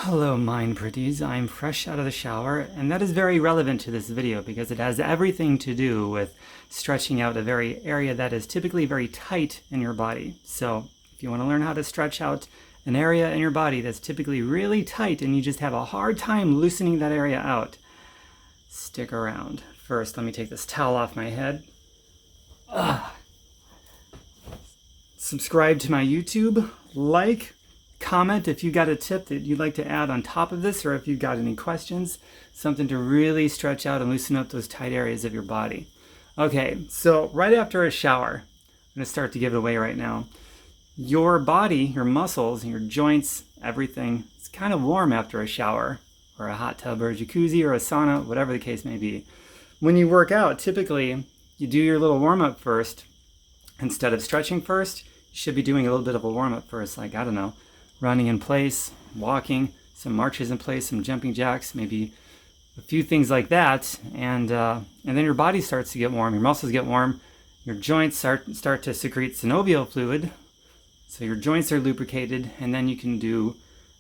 Hello mind pretties, I'm fresh out of the shower, and that is very relevant to this video because it has everything to do with stretching out a very area that is typically very tight in your body. So if you want to learn how to stretch out an area in your body that's typically really tight and you just have a hard time loosening that area out, stick around. First, let me take this towel off my head. Subscribe to my YouTube, like, comment if you got a tip that you'd like to add on top of this, or if you've got any questions, something to really stretch out and loosen up those tight areas of your body. Okay, so right after a shower, I'm going to start to give it away right now. Your body, your muscles, your joints, everything, it's kind of warm after a shower or a hot tub or a jacuzzi or a sauna, whatever the case may be. When you work out, typically you do your little warm-up first. Instead of stretching first, you should be doing a little bit of a warm-up first, like, I don't know, running in place, walking, some marches in place, some jumping jacks, maybe a few things like that, and then your body starts to get warm, your muscles get warm, your joints start to secrete synovial fluid, so your joints are lubricated, and then you can do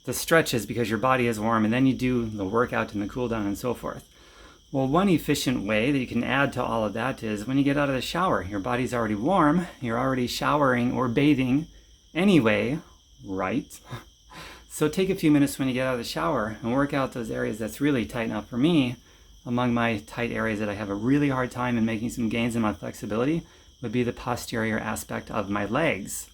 the stretches because your body is warm, and then you do the workout and the cool down and so forth. Well, one efficient way that you can add to all of that is when you get out of the shower, your body's already warm, you're already showering or bathing anyway, right? So take a few minutes when you get out of the shower and work out those areas that's really tight. Now for me, among my tight areas that I have a really hard time in making some gains in my flexibility would be the posterior aspect of my legs,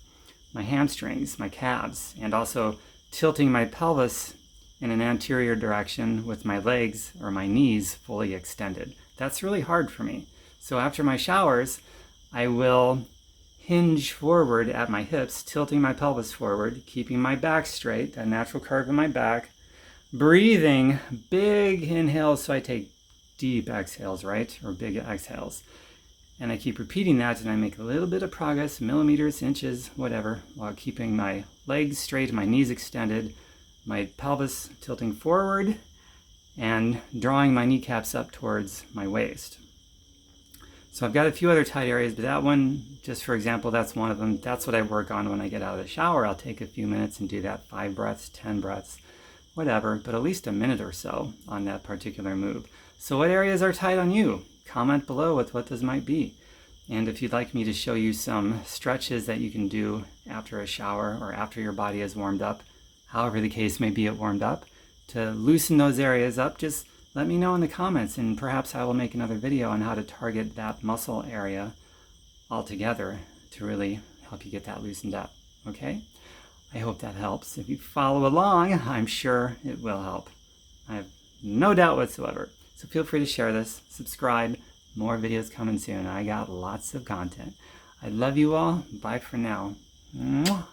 my hamstrings, my calves, and also tilting my pelvis in an anterior direction with my legs or my knees fully extended. That's really hard for me. So after my showers, I will hinge forward at my hips, tilting my pelvis forward, keeping my back straight, that natural curve in my back, breathing big inhales, so I take deep exhales, right? Or big exhales. And I keep repeating that, and I make a little bit of progress, millimeters, inches, whatever, while keeping my legs straight, my knees extended, my pelvis tilting forward, and drawing my kneecaps up towards my waist. So I've got a few other tight areas, but that one, just for example, that's one of them. That's what I work on when I get out of the shower. I'll take a few minutes and do that, 5 breaths, 10 breaths, whatever, but at least a minute or so on that particular move. So what areas are tight on you? Comment below with what those might be. And if you'd like me to show you some stretches that you can do after a shower or after your body is warmed up, however the case may be it warmed up, to loosen those areas up, just let me know in the comments, and perhaps I will make another video on how to target that muscle area altogether to really help you get that loosened up, okay? I hope that helps. If you follow along, I'm sure it will help. I have no doubt whatsoever. So feel free to share this, subscribe, more videos coming soon. I got lots of content. I love you all. Bye for now. Mwah.